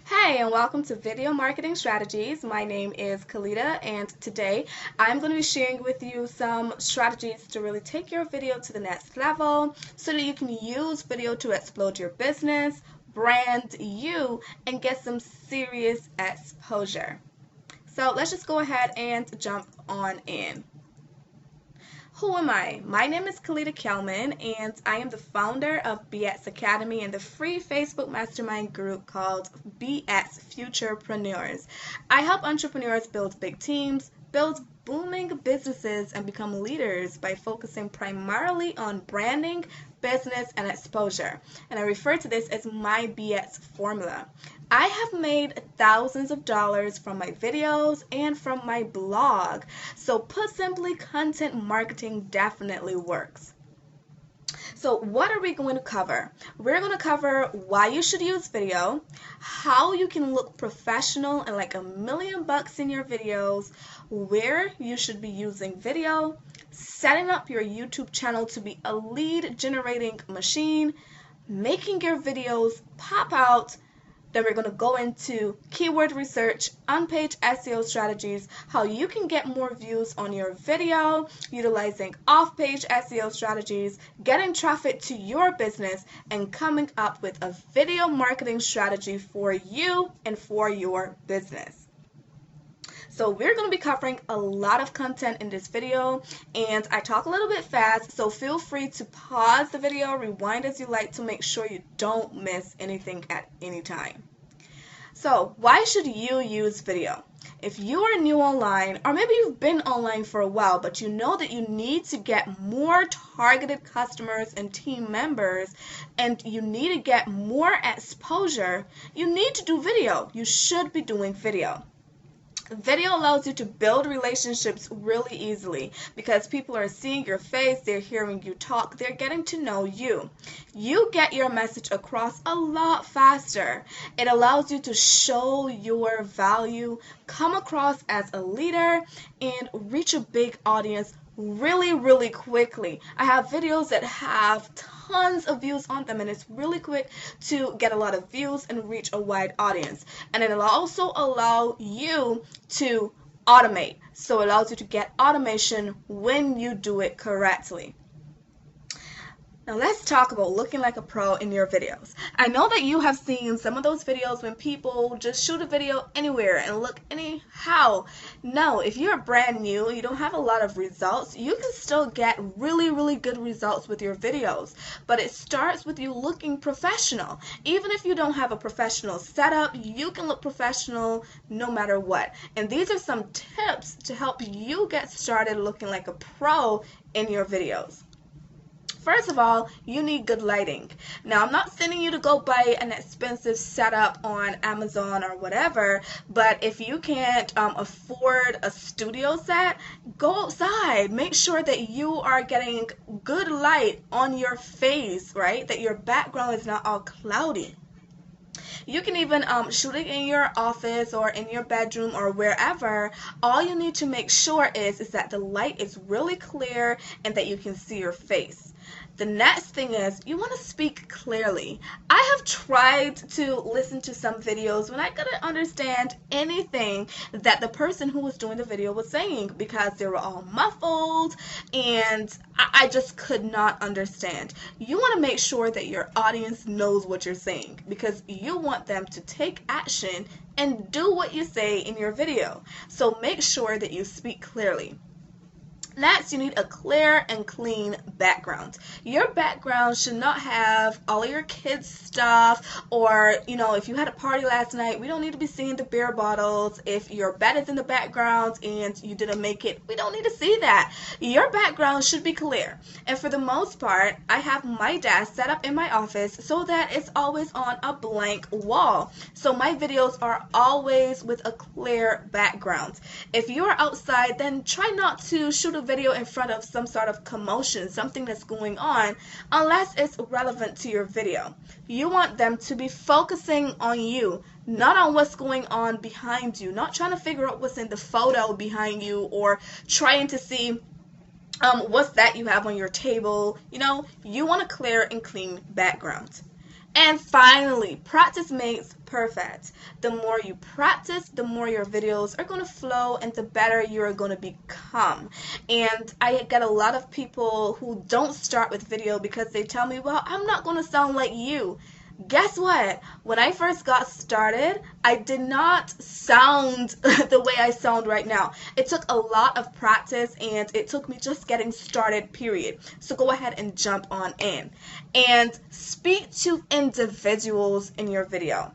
Hey, and welcome to Video Marketing Strategies. My name is Kalita, and today I'm going to be sharing with you some strategies to really take your video to the next level so that you can use video to explode your business, brand you, and get some serious exposure. So let's just go ahead and jump on in. Who am I? My name is Kalita Kelman, and I am the founder of BX Academy and the free Facebook mastermind group called BX Futurepreneurs. I help entrepreneurs build big teams, build booming businesses, and become leaders by focusing primarily on branding, business, and exposure. And I refer to this as my BX formula. I have made thousands of dollars from my videos and from my blog. So put simply, content marketing definitely works. So what are we going to cover? We're going to cover why you should use video, how you can look professional and like $1,000,000 in your videos, where you should be using video, setting up your YouTube channel to be a lead generating machine, making your videos pop out. Then we're going to go into keyword research, on-page SEO strategies, how you can get more views on your video, utilizing off-page SEO strategies, getting traffic to your business, and coming up with a video marketing strategy for you and for your business. So we're going to be covering a lot of content in this video, and I talk a little bit fast, so feel free to pause the video, rewind as you like to make sure you don't miss anything at any time. So why should you use video? If you are new online, or maybe you've been online for a while, but you know that you need to get more targeted customers and team members, and you need to get more exposure, you need to do video. You should be doing video. Video allows you to build relationships really easily because people are seeing your face, they're hearing you talk, they're getting to know you. You get your message across a lot faster. It allows you to show your value, come across as a leader, and reach a big audience really quickly. I have videos that have tons of views on them, and it's really quick to get a lot of views and reach a wide audience. And it'll also allow you to automate. So it allows you to get automation when you do it correctly. Now let's talk about looking like a pro in your videos. I know that you have seen some of those videos when people just shoot a video anywhere and look anyhow. No, if you're brand new, you don't have a lot of results, you can still get really good results with your videos. But it starts with you looking professional. Even if you don't have a professional setup, you can look professional no matter what. And these are some tips to help you get started looking like a pro in your videos. First of all, you need good lighting. Now, I'm not sending you to go buy an expensive setup on Amazon or whatever, but if you can't afford a studio set, go outside. Make sure that you are getting good light on your face, right? That your background is not all cloudy. You can even shoot it in your office or in your bedroom or wherever. All you need to make sure is that the light is really clear and that you can see your face. The next thing is you want to speak clearly. I have tried to listen to some videos when I couldn't understand anything that the person who was doing the video was saying because they were all muffled and I just could not understand. You want to make sure that your audience knows what you're saying because you want them to take action and do what you say in your video. So make sure that you speak clearly. Next, you need a clear and clean background. Your background should not have all of your kids' stuff or, if you had a party last night, we don't need to be seeing the beer bottles. If your bed is in the background and you didn't make it, we don't need to see that. Your background should be clear. And for the most part, I have my desk set up in my office so that it's always on a blank wall. So my videos are always with a clear background. If you're outside, then try not to shoot a video in front of some sort of commotion, something that's going on, unless it's relevant to your video. You want them to be focusing on you, not on what's going on behind you, not trying to figure out what's in the photo behind you or trying to see what's that you have on your table. You want a clear and clean background. And finally, practice makes perfect. The more you practice, the more your videos are going to flow and the better you're going to become. And I get a lot of people who don't start with video because they tell me, well, I'm not going to sound like you. Guess what? When I first got started, I did not sound the way I sound right now. It took a lot of practice and it took me just getting started, period. So go ahead and jump on in. And speak to individuals in your video.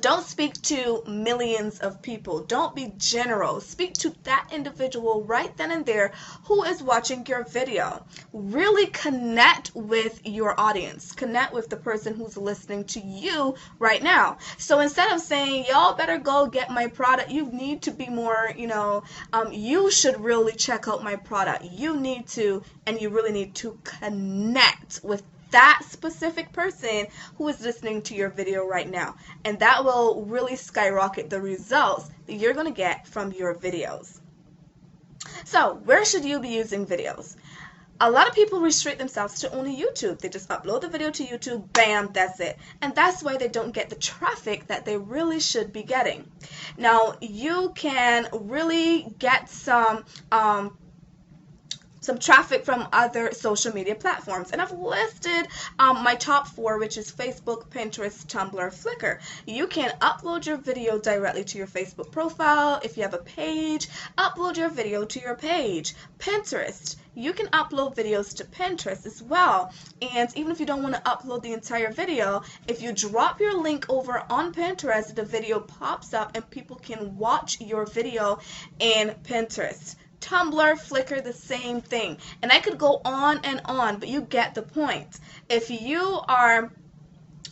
Don't speak to millions of people. Don't be general. Speak to that individual right then and there who is watching your video. Really connect with your audience. Connect with the person who's listening to you right now. So instead of saying, y'all better go get my product, you need to be more, you should really check out my product. You need to, and you really need to connect with that specific person who is listening to your video right now, and that will really skyrocket the results that you're going to get from your videos. So where should you be using videos? A lot of people restrict themselves to only YouTube. They just upload the video to YouTube, bam, that's it. And that's why they don't get the traffic that they really should be getting. Now, you can really get some traffic from other social media platforms, and I've listed my top 4, which is Facebook, Pinterest, Tumblr, Flickr. You can upload your video directly to your Facebook profile. If you have a page, upload your video to your page. Pinterest, you can upload videos to Pinterest as well. And even if you don't want to upload the entire video, if you drop your link over on Pinterest, the video pops up and people can watch your video in Pinterest. Tumblr, Flickr, the same thing. And I could go on and on, but you get the point. If you are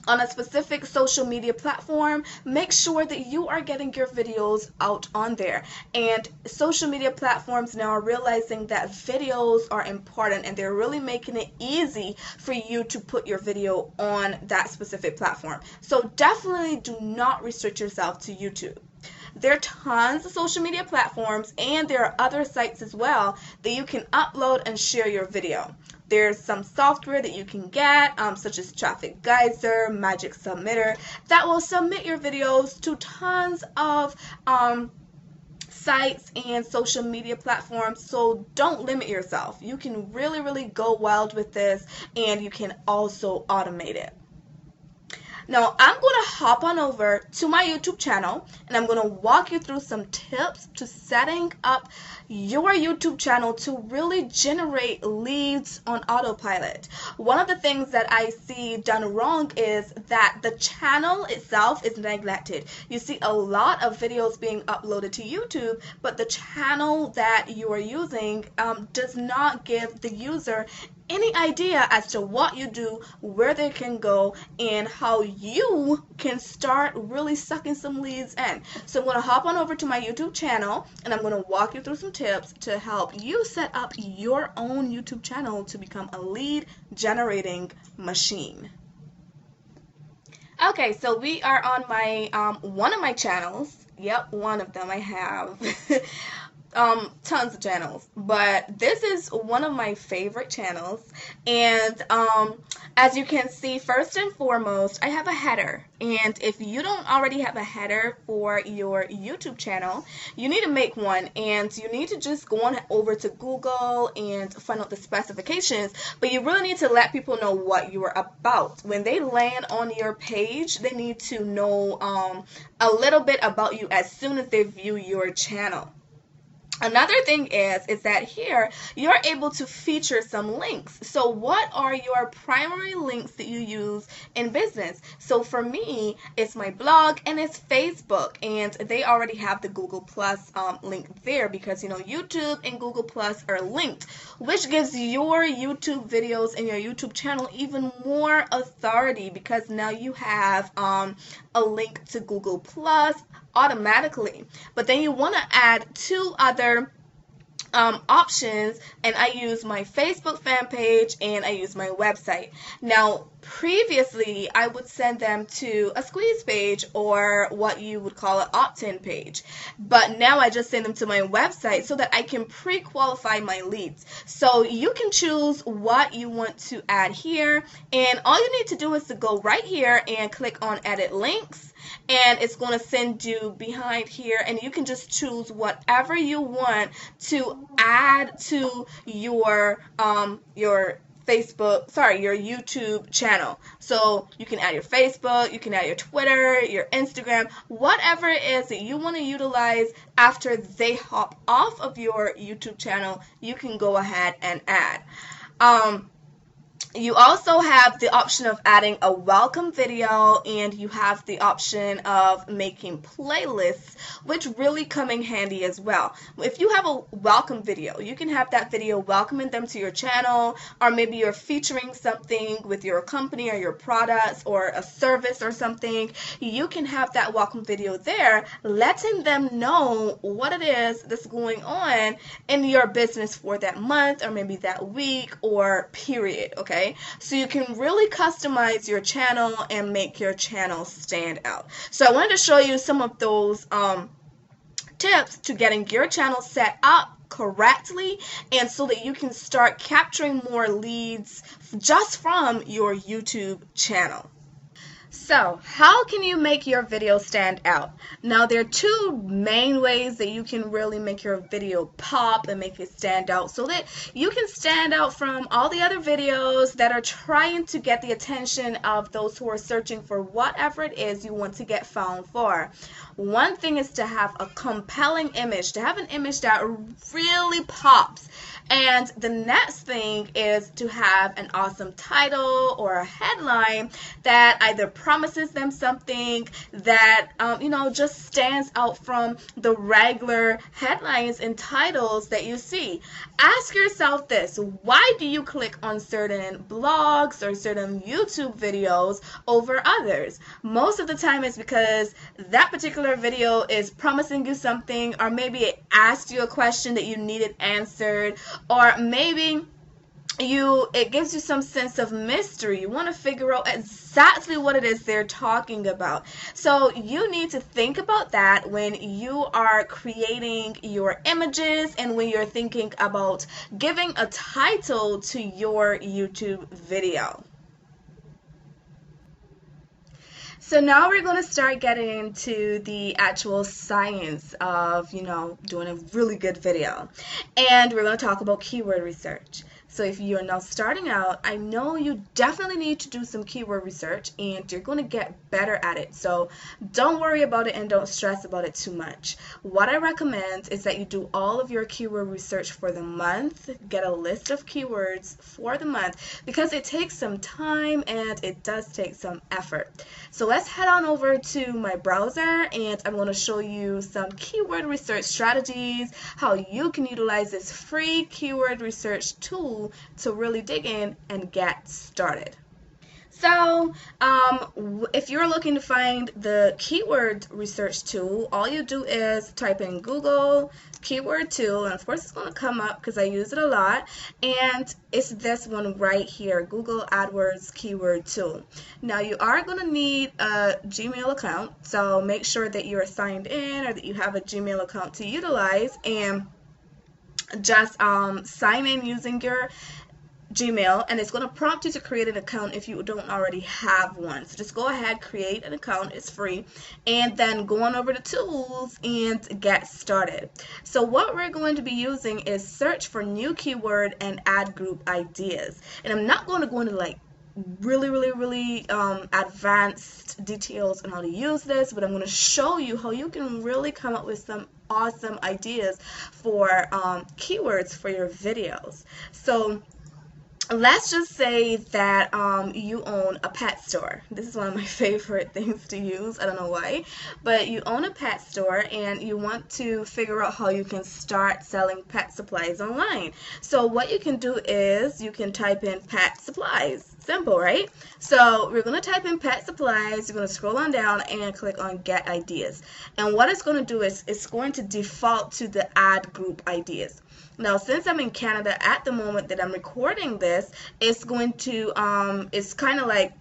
on a specific social media platform, make sure that you are getting your videos out on there. And social media platforms now are realizing that videos are important, and they're really making it easy for you to put your video on that specific platform. So definitely do not restrict yourself to YouTube. There are tons of social media platforms, and there are other sites as well that you can upload and share your video. There's some software that you can get, such as Traffic Geyser, Magic Submitter, that will submit your videos to tons of sites and social media platforms. So don't limit yourself. You can really go wild with this, and you can also automate it. Now, I'm going to hop on over to my YouTube channel, and I'm going to walk you through some tips to setting up your YouTube channel to really generate leads on autopilot. One of the things that I see done wrong is that the channel itself is neglected. You see a lot of videos being uploaded to YouTube, but the channel that you are using does not give the user any idea as to what you do, where they can go, and how you can start really sucking some leads in. So I'm going to hop on over to my YouTube channel, and I'm going to walk you through some tips to help you set up your own YouTube channel to become a lead generating machine. Okay, so we are on my one of my channels. Yep, one of them I have. Tons of channels, but this is one of my favorite channels. And as you can see, first and foremost, I have a header. And if you don't already have a header for your YouTube channel, you need to make one, and you need to just go on over to Google and find out the specifications. But you really need to let people know what you are about. When they land on your page, they need to know a little bit about you as soon as they view your channel. Another thing is that here you're able to feature some links. So what are your primary links that you use in business? So for me, it's my blog and it's Facebook, and they already have the Google Plus link there because, you know, YouTube and Google Plus are linked, which gives your YouTube videos and your YouTube channel even more authority because now you have a link to Google Plus automatically. But then you want to add 2 other options, and I use my Facebook fan page and I use my website. Now, previously, I would send them to a squeeze page or what you would call an opt-in page, but now I just send them to my website so that I can pre-qualify my leads. So you can choose what you want to add here, and all you need to do is to go right here and click on edit links, and it's going to send you behind here, and you can just choose whatever you want to add to your your YouTube channel. So you can add your Facebook, you can add your Twitter, your Instagram, whatever it is that you want to utilize after they hop off of your YouTube channel, you can go ahead and add. You also have the option of adding a welcome video, and you have the option of making playlists, which really come in handy as well. If you have a welcome video, you can have that video welcoming them to your channel, or maybe you're featuring something with your company or your products or a service or something. You can have that welcome video there, letting them know what it is that's going on in your business for that month or maybe that week or period, okay? So you can really customize your channel and make your channel stand out. So I wanted to show you some of those tips to getting your channel set up correctly, and so that you can start capturing more leads just from your YouTube channel. So, how can you make your video stand out? Now, there are two main ways that you can really make your video pop and make it stand out so that you can stand out from all the other videos that are trying to get the attention of those who are searching for whatever it is you want to get found for. One thing is to have a compelling image, to have an image that really pops. And the next thing is to have an awesome title or a headline that either promises them something that, just stands out from the regular headlines and titles that you see. Ask yourself this: why do you click on certain blogs or certain YouTube videos over others? Most of the time it's because that particular video is promising you something, or maybe it asked you a question that you needed answered, or maybe it gives you some sense of mystery. You want to figure out exactly what it is they're talking about. So you need to think about that when you are creating your images and when you're thinking about giving a title to your YouTube video. So now we're going to start getting into the actual science of, doing a really good video. And we're going to talk about keyword research. So if you're now starting out, I know you definitely need to do some keyword research, and you're going to get better at it. So don't worry about it and don't stress about it too much. What I recommend is that you do all of your keyword research for the month. Get a list of keywords for the month, because it takes some time and it does take some effort. So let's head on over to my browser, and I'm going to show you some keyword research strategies, how you can utilize this free keyword research tool to really dig in and get started. So if you're looking to find the keyword research tool, all you do is type in Google keyword tool, and of course it's going to come up because I use it a lot, and it's this one right here, Google AdWords keyword tool. Now you are going to need a Gmail account, so make sure that you're signed in or that you have a Gmail account to utilize, and just sign in using your Gmail, and it's going to prompt you to create an account if you don't already have one. So just go ahead, create an account, it's free, and then go on over to tools and get started. So what we're going to be using is search for new keyword and ad group ideas. And I'm not going to go into like really advanced details on how to use this, but I'm going to show you how you can really come up with some awesome ideas for keywords for your videos. So let's just say that you own a pet store. This is one of my favorite things to use. I don't know why, but you own a pet store and you want to figure out how you can start selling pet supplies online. So what you can do is you can type in pet supplies. Simple, right? So we're going to type in pet supplies. You're going to scroll on down and click on get ideas. And what it's going to do is it's going to default to the add group ideas. Now, since I'm in Canada at the moment that I'm recording this, it's going to, it's kind of like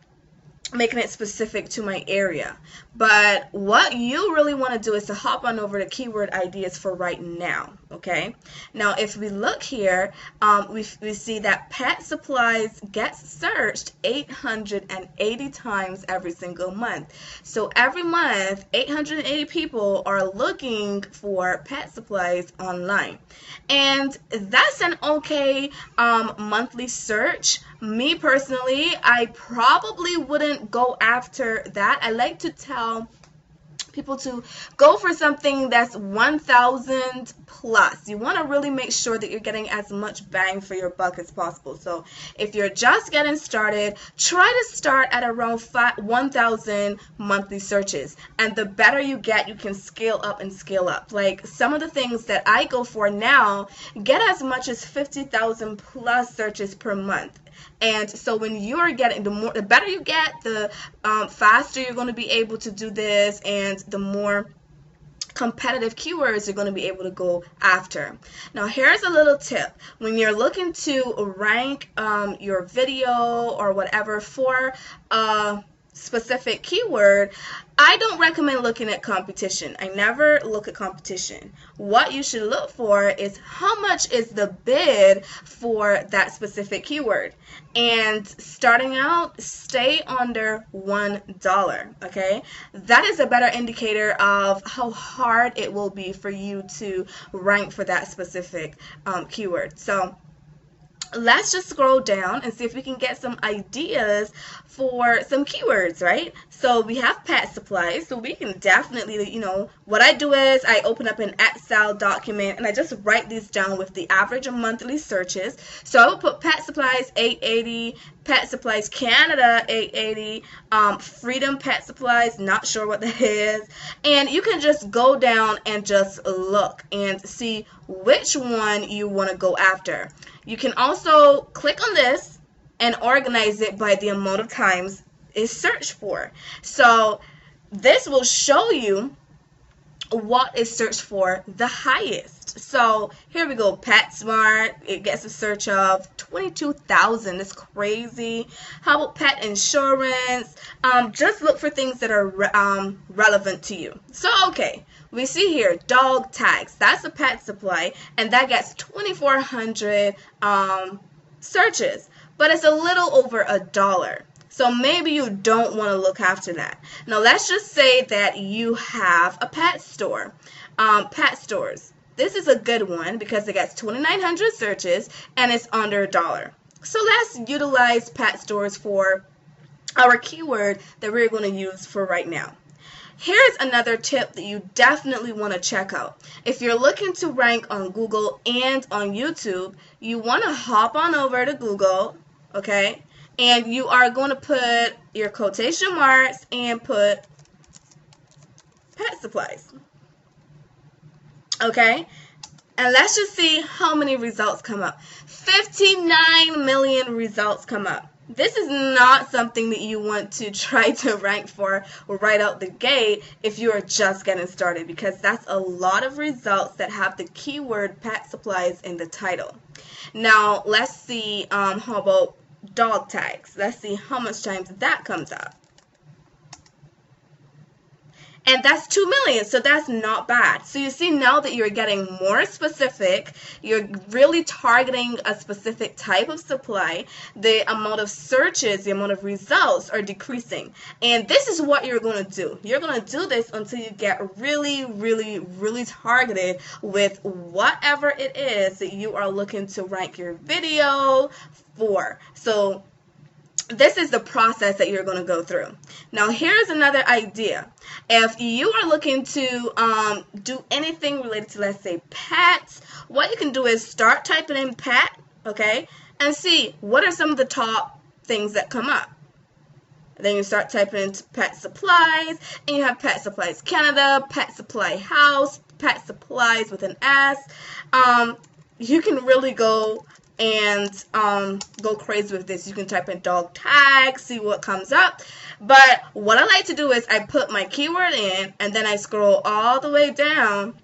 making it specific to my area. But what you really want to do is to hop on over to keyword ideas for right now. Okay, now if we look here, we see that pet supplies gets searched 880 times every single month. So every month 880 people are looking for pet supplies online, and that's an okay monthly search. Me personally, I probably wouldn't go after that. I like to tell people to go for something that's 1,000 plus. You want to really make sure that you're getting as much bang for your buck as possible. So if you're just getting started, try to start at around 1,000 monthly searches. And the better you get, you can scale up and scale up. Like some of the things that I go for now get as much as 50,000 plus searches per month. And so when you're getting, the better you get, the faster you're going to be able to do this, and the more competitive keywords you're going to be able to go after. Now here's a little tip. When you're looking to rank your video or whatever for a specific keyword, I don't recommend looking at competition. I never look at competition. What you should look for is how much is the bid for that specific keyword. And starting out, stay under $1, okay? That is a better indicator of how hard it will be for you to rank for that specific keyword. So let's just scroll down and see if we can get some ideas for some keywords, right? So we have pet supplies, so we can definitely, you know, what I do is I open up an Excel document and I just write these down with the average of monthly searches. So I will put pet supplies 880, pet supplies Canada 880, freedom pet supplies, not sure what that is, and you can just go down and just look and see which one you want to go after. You can also click on this and organize it by the amount of times it's searched for. So this will show you what is searched for the highest. So here we go, PetSmart, it gets a search of 22,000. It's crazy. How about pet insurance? Just look for things that are relevant to you. So okay, we see here dog tags. That's a pet supply, and that gets 2,400 searches, but it's a little over $1. So maybe you don't want to look after that. Now let's just say that you have a pet store. Pet stores. This is a good one because it gets 2,900 searches and it's under $1. So let's utilize pet stores for our keyword that we're going to use for right now. Here's another tip that you definitely want to check out. If you're looking to rank on Google and on YouTube, you want to hop on over to Google, okay? And you are going to put your quotation marks and put pet supplies. Okay? And let's just see how many results come up. 59 million results come up. This is not something that you want to try to rank for right out the gate if you are just getting started, because that's a lot of results that have the keyword pet supplies in the title. Now, let's see how about dog tags. Let's see how much times that comes up. And that's 2 million, so that's not bad. So you see now that you're getting more specific, you're really targeting a specific type of supply, the amount of searches, the amount of results are decreasing. And this is what you're going to do. You're going to do this until you get really, really, really targeted with whatever it is that you are looking to rank your video for. So this is the process that you're going to go through. Now here's another idea. If you are looking to do anything related to, let's say, pets, what you can do is start typing in pet, okay, and see what are some of the top things that come up. Then you start typing into pet supplies, and you have Pet Supplies Canada, Pet Supply House, Pet Supplies with an S. You can really go and go crazy with this. You can type in dog tag, see what comes up. But what I like to do is I put my keyword in, and then I scroll all the way down,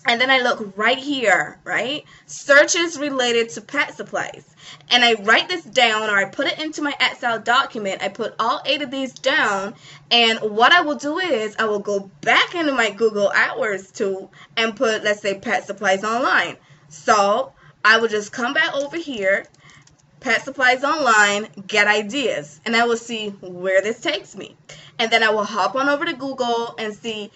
and then I look right here, right? Searches related to pet supplies. And I write this down, or I put it into my Excel document. I put all 8 of these down, and what I will do is I will go back into my Google AdWords tool and put, let's say, pet supplies online. So I will just come back over here, pet supplies online, get ideas, and I will see where this takes me. And then I will hop on over to Google and see,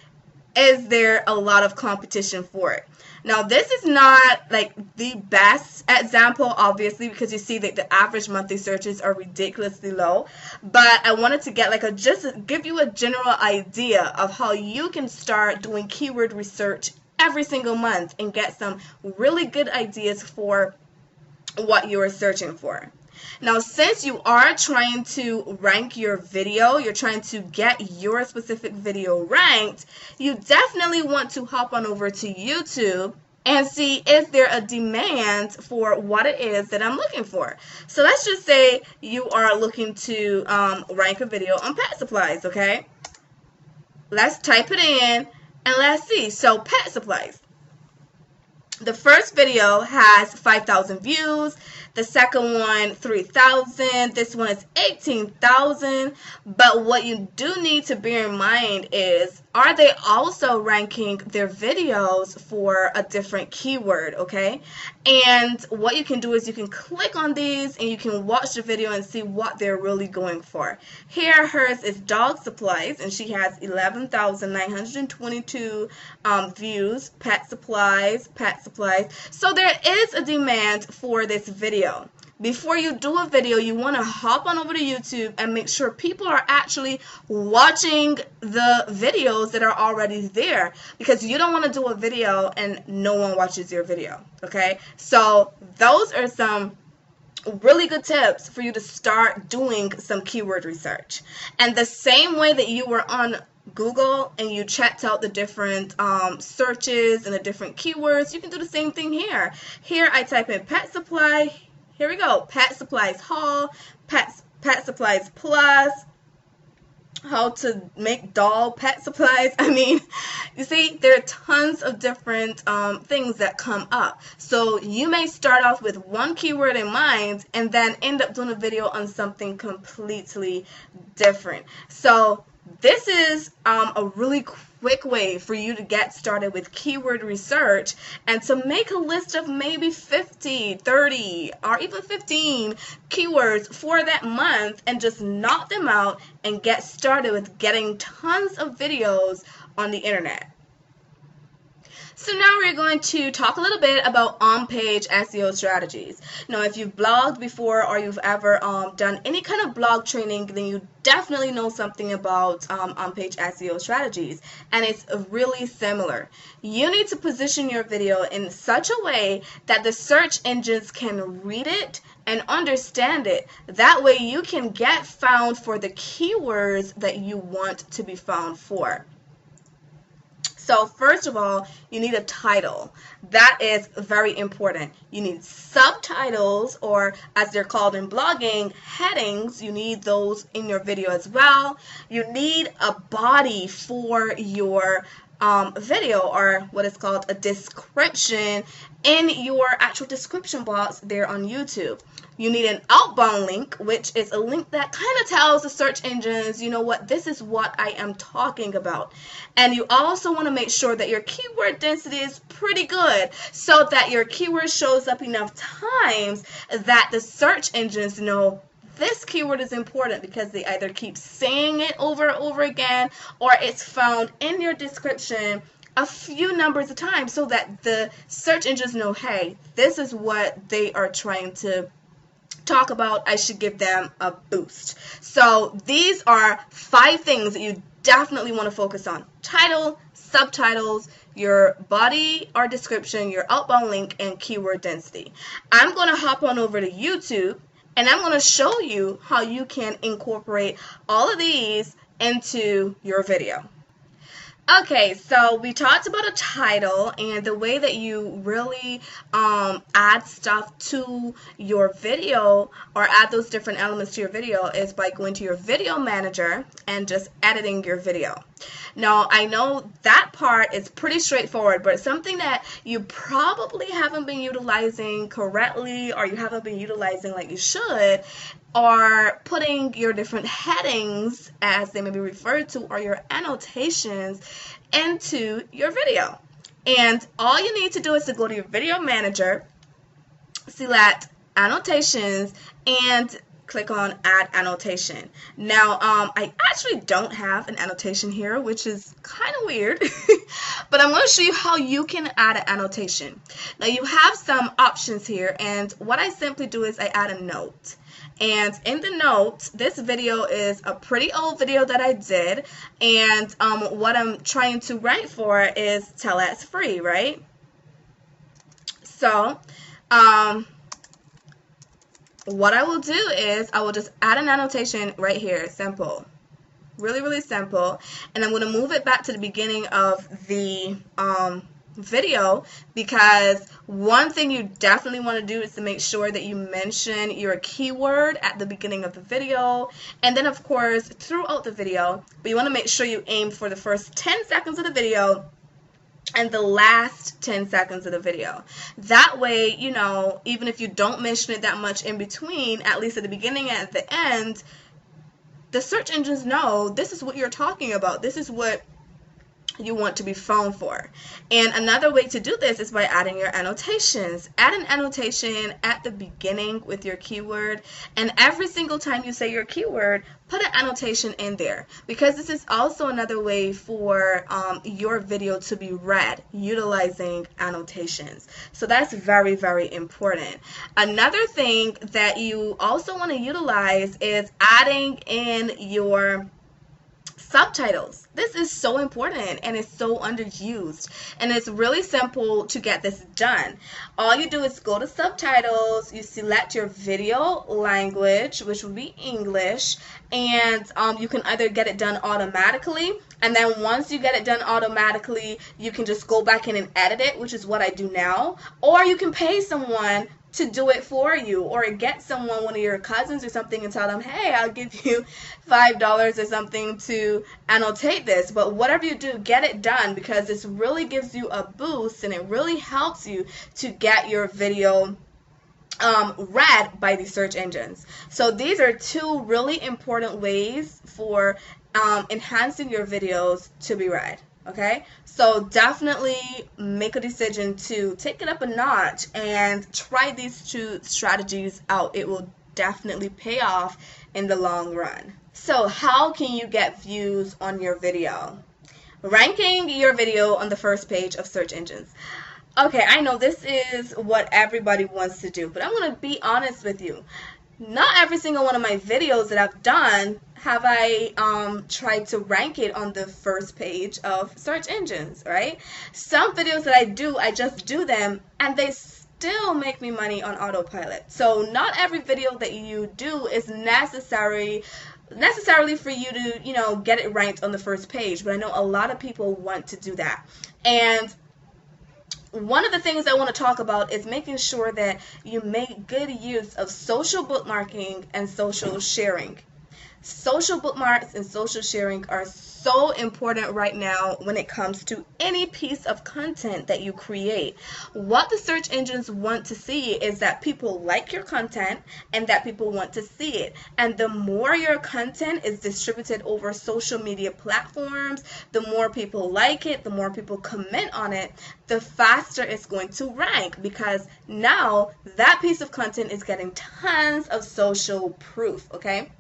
is there a lot of competition for it? Now, this is not like the best example, obviously, because you see that the average monthly searches are ridiculously low. But I wanted to get like just give you a general idea of how you can start doing keyword research every single month and get some really good ideas for what you are searching for. Now, since you are trying to rank your video, you're trying to get your specific video ranked, you definitely want to hop on over to YouTube and see, is there a demand for what it is that I'm looking for. So let's just say you are looking to rank a video on pet supplies, okay? Let's type it in and let's see. So pet supplies. The first video has 5,000 views. The second one, 3,000. This one is 18,000. But what you do need to bear in mind is, are they also ranking their videos for a different keyword, okay? And what you can do is you can click on these and you can watch the video and see what they're really going for. Here, hers is dog supplies, and she has 11,922 views. Pet supplies, pet supplies. So there is a demand for this video. Before you do a video, you want to hop on over to YouTube and make sure people are actually watching the videos that are already there, because you don't want to do a video and no one watches your video, okay? So those are some really good tips for you to start doing some keyword research. And the same way that you were on Google and you checked out the different searches and the different keywords, you can do the same thing here. Here I type in pet supply. Here we go. Pet supplies haul, pet supplies plus, how to make doll pet supplies. I mean, you see, there are tons of different things that come up. So you may start off with one keyword in mind and then end up doing a video on something completely different. So this is a really quick way for you to get started with keyword research and to make a list of maybe 50, 30, or even 15 keywords for that month and just knock them out and get started with getting tons of videos on the internet. So now we're going to talk a little bit about on-page SEO strategies. Now, if you've blogged before or you've ever done any kind of blog training, then you definitely know something about on-page SEO strategies, and it's really similar. You need to position your video in such a way that the search engines can read it and understand it. That way you can get found for the keywords that you want to be found for. So first of all, you need a title. That is very important. You need subtitles, or as they're called in blogging, headings. You need those in your video as well. You need a body for your video, or what is called a description in your actual description box there on YouTube. You need an outbound link, which is a link that kind of tells the search engines, you know what, this is what I am talking about. And you also want to make sure that your keyword density is pretty good, so that your keyword shows up enough times that the search engines know this keyword is important, because they either keep saying it over and over again, or it's found in your description a few numbers of times, so that the search engines know, hey, this is what they are trying to talk about. I should give them a boost. So these are 5 things that you definitely want to focus on: title, subtitles, your body or description, your outbound link, and keyword density. I'm going to hop on over to YouTube and I'm going to show you how you can incorporate all of these into your video. Okay, so we talked about a title and the way that you really add stuff to your video or add those different elements to your video is by going to your video manager and just editing your video. Now, I know that part is pretty straightforward, but something that you probably haven't been utilizing correctly or you haven't been utilizing like you should are putting your different headings, as they may be referred to, or your annotations into your video. And all you need to do is to go to your video manager, select annotations, and click on add annotation. Now, I actually don't have an annotation here, which is kind of weird, but I'm going to show you how you can add an annotation. Now, you have some options here, and what I simply do is I add a note. And in the note, this video is a pretty old video that I did, and what I'm trying to write for is Telex free, right? So, what I will do is I will just add an annotation right here, simple. Really, really simple. And I'm going to move it back to the beginning of the video, because one thing you definitely want to do is to make sure that you mention your keyword at the beginning of the video, and then of course throughout the video, but you want to make sure you aim for the first 10 seconds of the video and the last 10 seconds of the video. That way, you know, even if you don't mention it that much in between, at least at the beginning and at the end, the search engines know this is what you're talking about. This is what you want to be found for. And another way to do this is by adding your annotations. Add an annotation at the beginning with your keyword, and every single time you say your keyword, put an annotation in there, because this is also another way for your video to be read utilizing annotations. So that's very, very important. Another thing that you also want to utilize is adding in your subtitles. This is so important and it's so underused, and it's really simple to get this done. All you do is go to subtitles, you select your video language, which will be English, and you can either get it done automatically, and then once you get it done automatically, you can just go back in and edit it, which is what I do now, or you can pay someone to do it for you, or get someone, one of your cousins or something, and tell them, hey, I'll give you $5 or something to annotate this. But whatever you do, get it done, because this really gives you a boost and it really helps you to get your video read by the search engines. So these are two really important ways for enhancing your videos to be read. Okay, so definitely make a decision to take it up a notch and try these two strategies out. It will definitely pay off in the long run. So how can you get views on your video? Ranking your video on the first page of search engines. Okay, I know this is what everybody wants to do, but I'm going to be honest with you. Not every single one of my videos that I've done have I tried to rank it on the first page of search engines, right? Some videos that I do, I just do them and they still make me money on autopilot. So not every video that you do is necessarily for you to, you know, get it ranked on the first page, but I know a lot of people want to do that. And one of the things I want to talk about is making sure that you make good use of social bookmarking and social sharing. Social bookmarks and social sharing are so important right now when it comes to any piece of content that you create. What the search engines want to see is that people like your content and that people want to see it. And the more your content is distributed over social media platforms, the more people like it, the more people comment on it, the faster it's going to rank, because now that piece of content is getting tons of social proof, okay?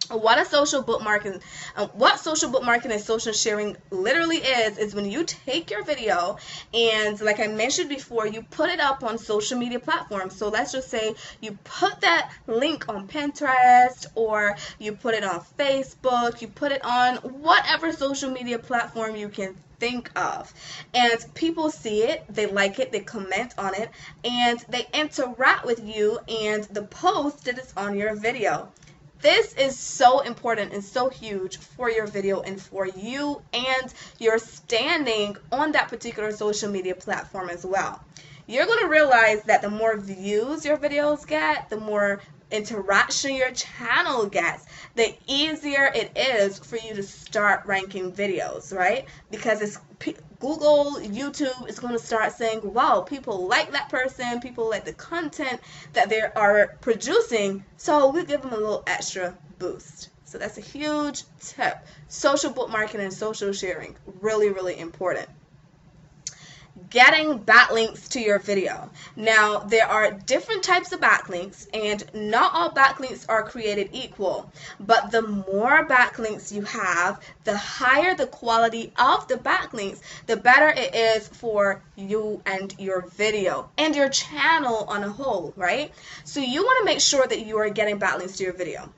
What social bookmarking and social sharing literally is when you take your video and, like I mentioned before, you put it up on social media platforms. So let's just say you put that link on Pinterest, or you put it on Facebook, you put it on whatever social media platform you can think of, and people see it, they like it, they comment on it, and they interact with you and the post that is on your video. This is so important and so huge for your video and for you and your standing on that particular social media platform as well. You're going to realize that the more views your videos get, the more interaction your channel gets, the easier it is for you to start ranking videos, right? Because it's Google, YouTube is going to start saying, wow, people like that person, people like the content that they are producing, so we give them a little extra boost. So that's a huge tip. Social bookmarking and social sharing, really, really important. Getting backlinks to your video. Now, there are different types of backlinks, and not all backlinks are created equal, but the more backlinks you have, the higher the quality of the backlinks, the better it is for you and your video and your channel on a whole, right? So you want to make sure that you are getting backlinks to your video.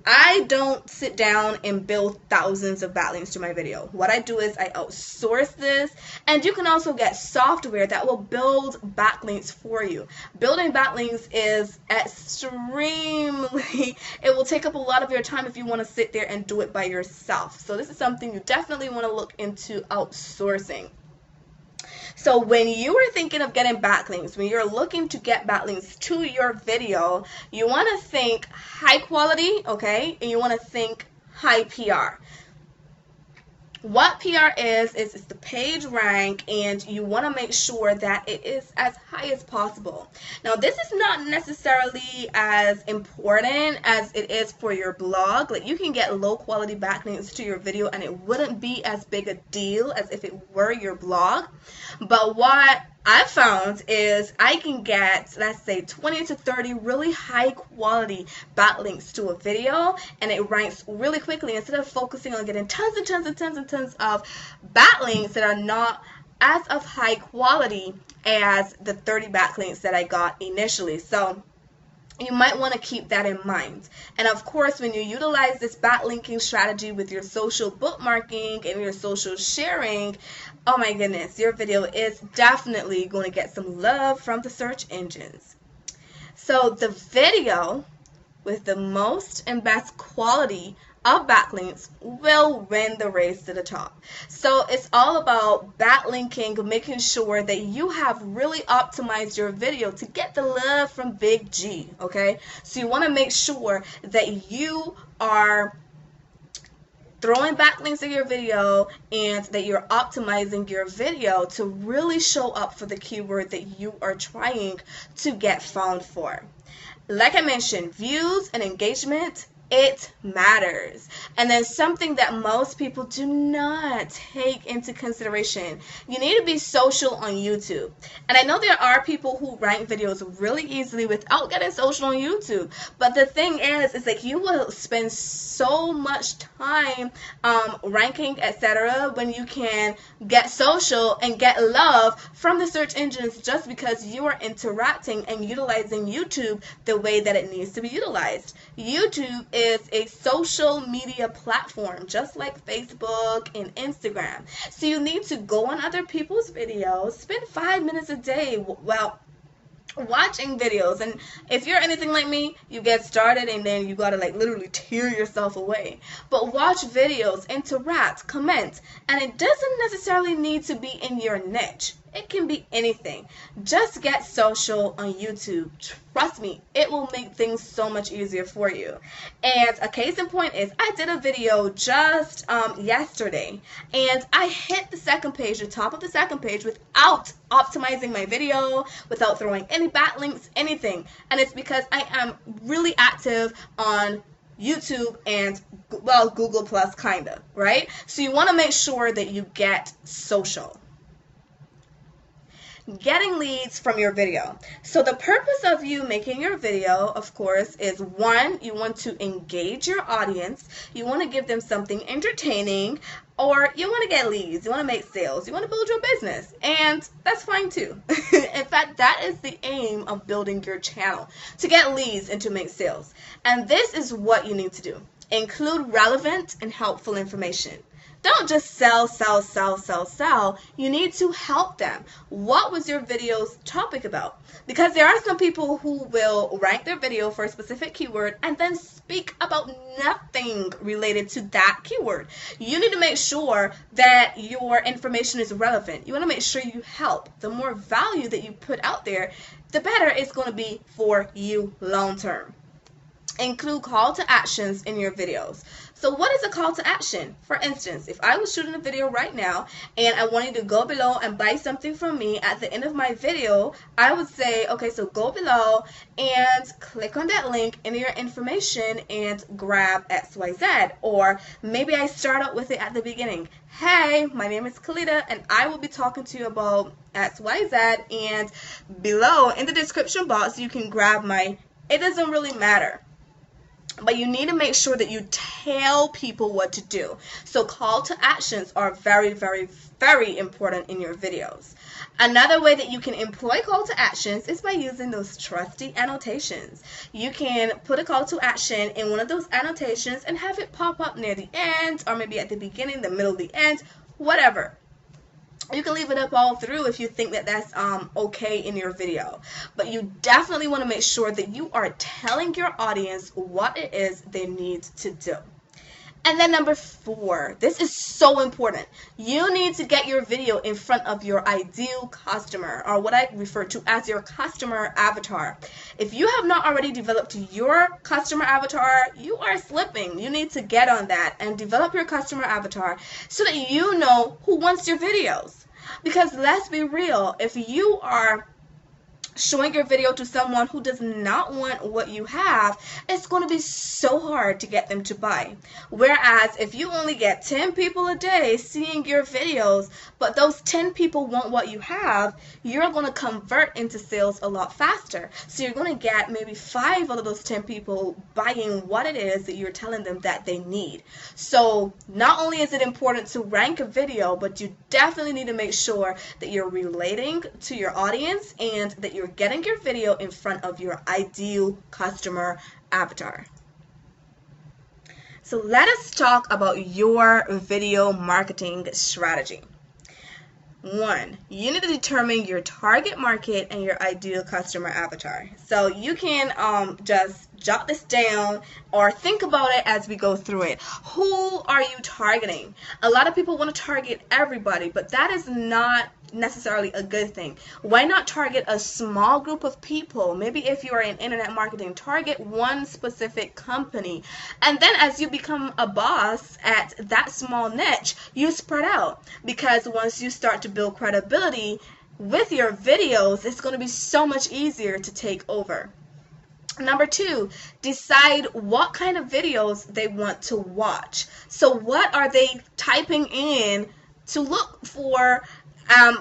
I don't sit down and build thousands of backlinks to my video. What I do is I outsource this, and you can also get software that will build backlinks for you. Building backlinks is extremely, it will take up a lot of your time if you want to sit there and do it by yourself. So this is something you definitely want to look into outsourcing. So when you are thinking of getting backlinks, when you're looking to get backlinks to your video, you want to think high quality, okay? And you want to think high PR. What PR is it's the page rank, and you want to make sure that it is as high as possible. Now, this is not necessarily as important as it is for your blog. Like, you can get low quality backlinks to your video and it wouldn't be as big a deal as if it were your blog. But what I've found is I can get, let's say, 20 to 30 really high quality backlinks to a video, and it ranks really quickly instead of focusing on getting tons and tons and tons and tons of backlinks that are not as of high quality as the 30 backlinks that I got initially. So you might want to keep that in mind. And of course, when you utilize this backlinking strategy with your social bookmarking and your social sharing, oh my goodness, your video is definitely going to get some love from the search engines. So the video with the most and best quality of backlinks will win the race to the top. So it's all about backlinking, making sure that you have really optimized your video to get the love from Big G, okay? So you want to make sure that you are throwing backlinks in your video and that you're optimizing your video to really show up for the keyword that you are trying to get found for. Like I mentioned, views and engagement, it matters. And then something that most people do not take into consideration, you need to be social on YouTube. And I know there are people who rank videos really easily without getting social on YouTube, but the thing is like you will spend so much time ranking, etc., when you can get social and get love from the search engines just because you are interacting and utilizing YouTube the way that it needs to be utilized. YouTube is a social media platform just like Facebook and Instagram. So you need to go on other people's videos, spend 5 minutes a day watching videos. And if you're anything like me, you get started and then you gotta like literally tear yourself away. But watch videos, interact, comment, and it doesn't necessarily need to be in your niche. It can be anything. Just get social on YouTube. Trust me, it will make things so much easier for you. And a case in point is I did a video just yesterday, and I hit the second page, the top of the second page, without optimizing my video, without throwing any backlinks, anything. And it's because I am really active on YouTube and, well, Google Plus, kinda, right? So you want to make sure that you get social. Getting leads from your video. So the purpose of you making your video, of course, is one, you want to engage your audience, you want to give them something entertaining, or you want to get leads, you want to make sales, you want to build your business, and that's fine too. In fact, that is the aim of building your channel, to get leads and to make sales. And this is what you need to do. Include relevant and helpful information. Don't just sell, sell, sell, sell, sell. You need to help them. What was your video's topic about? Because there are some people who will rank their video for a specific keyword and then speak about nothing related to that keyword. You need to make sure that your information is relevant. You want to make sure you help. The more value that you put out there, the better it's going to be for you long term. Include call to actions in your videos. So what is a call to action? For instance, if I was shooting a video right now and I wanted to go below and buy something from me at the end of my video, I would say, okay, so go below and click on that link in your information and grab XYZ. Or maybe I start out with it at the beginning. Hey, my name is Khalida and I will be talking to you about XYZ, and below in the description box you can grab my, it doesn't really matter. But you need to make sure that you tell people what to do. So call to actions are very, very, very important in your videos. Another way that you can employ call to actions is by using those trusty annotations. You can put a call to action in one of those annotations and have it pop up near the end, or maybe at the beginning, the middle, the end, whatever. You can leave it up all through if you think that that's okay in your video. But you definitely want to make sure that you are telling your audience what it is they need to do. And then number 4, this is so important. You need to get your video in front of your ideal customer, or what I refer to as your customer avatar. If you have not already developed your customer avatar, you are slipping. You need to get on that and develop your customer avatar so that you know who wants your videos. Because let's be real, if you are showing your video to someone who does not want what you have, it's going to be so hard to get them to buy. Whereas if you only get 10 people a day seeing your videos, but those 10 people want what you have, you're going to convert into sales a lot faster. So you're going to get maybe 5 out of those 10 people buying what it is that you're telling them that they need. So not only is it important to rank a video, but you definitely need to make sure that you're relating to your audience and that you're getting your video in front of your ideal customer avatar. So let us talk about your video marketing strategy. 1, you need to determine your target market and your ideal customer avatar. So you can just jot this down or think about it as we go through it. Who are you targeting? A lot of people want to target everybody, but that is not necessarily a good thing. Why not target a small group of people? Maybe if you are in internet marketing, target one specific company. And then as you become a boss at that small niche, you spread out. Because once you start to build credibility with your videos, it's going to be so much easier to take over. Number 2, decide what kind of videos they want to watch. So what are they typing in to look for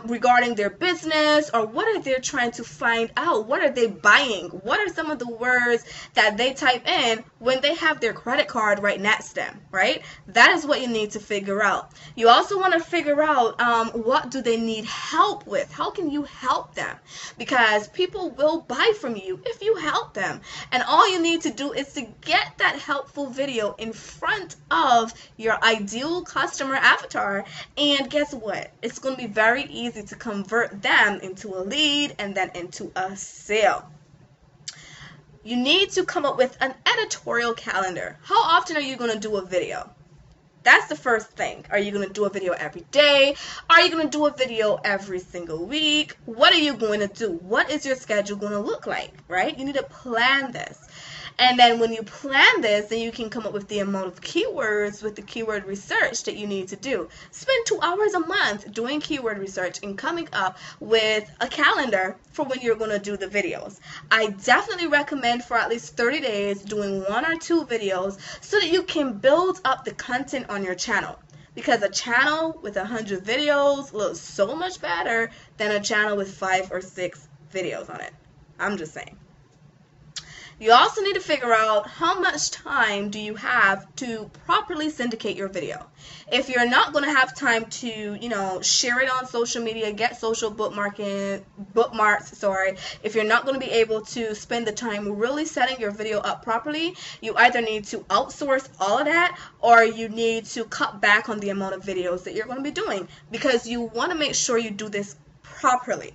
regarding their business, or what are they trying to find out? What are they buying? What are some of the words that they type in when they have their credit card right next to them, right? That is what you need to figure out. You also want to figure out what do they need help with? How can you help them? Because people will buy from you if you help them. And all you need to do is to get that helpful video in front of your ideal customer avatar, and guess what? It's going to be very easy to convert them into a lead and then into a sale. You need to come up with an editorial calendar. How often are you going to do a video? That's the first thing. Are you going to do a video every day? Are you going to do a video every single week? What are you going to do? What is your schedule going to look like, right? You need to plan this. And then when you plan this, then you can come up with the amount of keywords with the keyword research that you need to do. Spend 2 hours a month doing keyword research and coming up with a calendar for when you're going to do the videos. I definitely recommend for at least 30 days doing 1 or 2 videos so that you can build up the content on your channel. Because a channel with 100 videos looks so much better than a channel with 5 or 6 videos on it. I'm just saying. You also need to figure out how much time do you have to properly syndicate your video. If you're not going to have time to, share it on social media, get social bookmarks, if you're not going to be able to spend the time really setting your video up properly, you either need to outsource all of that, or you need to cut back on the amount of videos that you're going to be doing, because you want to make sure you do this properly.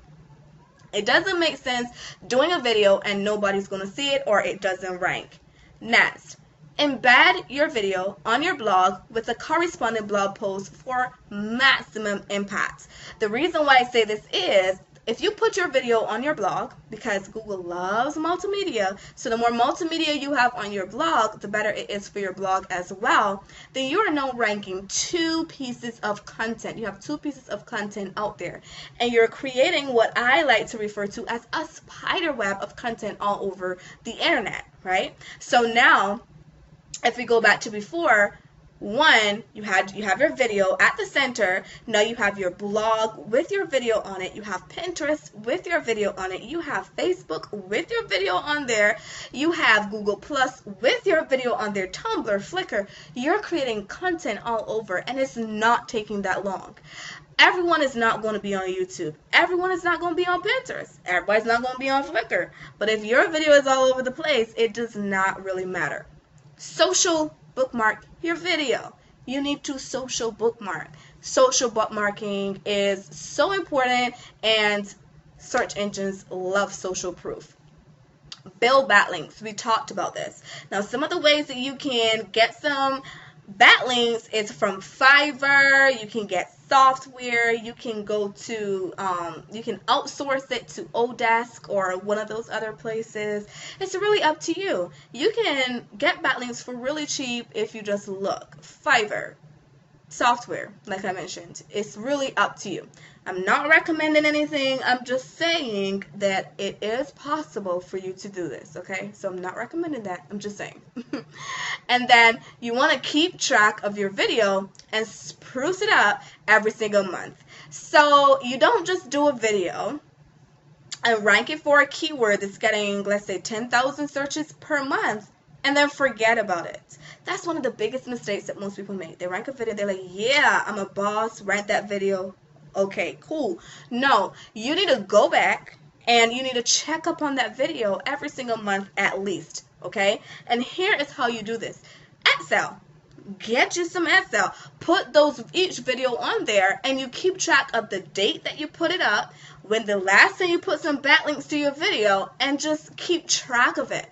It doesn't make sense doing a video and nobody's going to see it, or it doesn't rank. Next, embed your video on your blog with a corresponding blog post for maximum impact. The reason why I say this is, if you put your video on your blog, because Google loves multimedia, so the more multimedia you have on your blog, the better it is for your blog as well, then you are now ranking 2 pieces of content. You have 2 pieces of content out there, and you're creating what I like to refer to as a spider web of content all over the internet, right? So now, if we go back to before, one, you have your video at the center. Now you have your blog with your video on it. You have Pinterest with your video on it. You have Facebook with your video on there. You have Google Plus with your video on there. Tumblr, Flickr. You're creating content all over, and it's not taking that long. Everyone is not going to be on YouTube. Everyone is not going to be on Pinterest. Everybody's not going to be on Flickr. But if your video is all over the place, it does not really matter. Social bookmark your video. You need to social bookmark. Social bookmarking is so important, and search engines love social proof. Build backlinks. We talked about this. Now, some of the ways that you can get some backlinks is from Fiverr. You can get software. You can go to, you can outsource it to Odesk or one of those other places. It's really up to you. You can get backlinks for really cheap if you just look. Fiverr, software, like I mentioned. It's really up to you. I'm not recommending anything. I'm just saying that it is possible for you to do this, okay? So I'm not recommending that. I'm just saying. And then you want to keep track of your video and spruce it up every single month. So you don't just do a video and rank it for a keyword that's getting, let's say, 10,000 searches per month, and then forget about it. That's one of the biggest mistakes that most people make. They rank a video, they're like, yeah, I'm a boss, rank that video. Okay, cool. No, you need to go back and you need to check up on that video every single month at least, okay? And here is how you do this. Excel. Get you some Excel. Put each video on there, and you keep track of the date that you put it up, when the last time you put some backlinks to your video, and just keep track of it.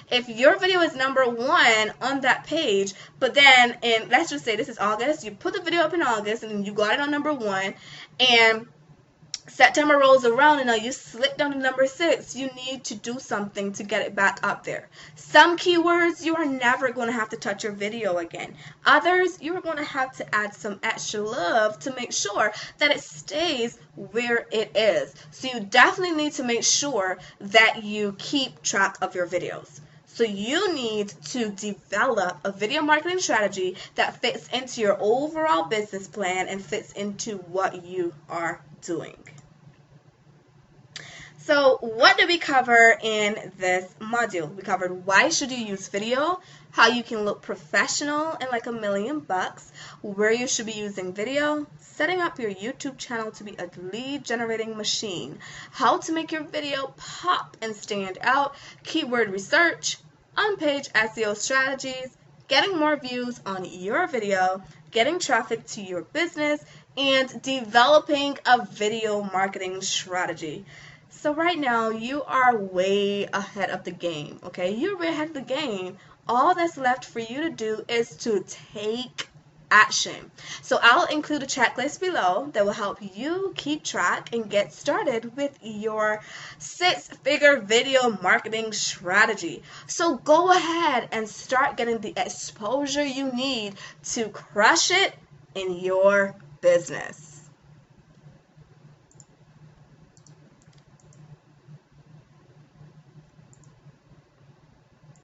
If your video is number 1 on that page, but then, let's just say this is August, you put the video up in August, and you got it on number 1, and September rolls around and now you slip down to number 6, you need to do something to get it back up there. Some keywords, you are never going to have to touch your video again. Others, you are going to have to add some extra love to make sure that it stays where it is. So you definitely need to make sure that you keep track of your videos. So you need to develop a video marketing strategy that fits into your overall business plan and fits into what you are doing. So what did we cover in this module? We covered why should you use video, how you can look professional and like $1,000,000, where you should be using video, setting up your YouTube channel to be a lead generating machine, how to make your video pop and stand out, keyword research, on-page SEO strategies, getting more views on your video, getting traffic to your business, and developing a video marketing strategy. So right now, you are way ahead of the game, okay? You're way ahead of the game. All that's left for you to do is to take action. So I'll include a checklist below that will help you keep track and get started with your 6-figure video marketing strategy. So go ahead and start getting the exposure you need to crush it in your business.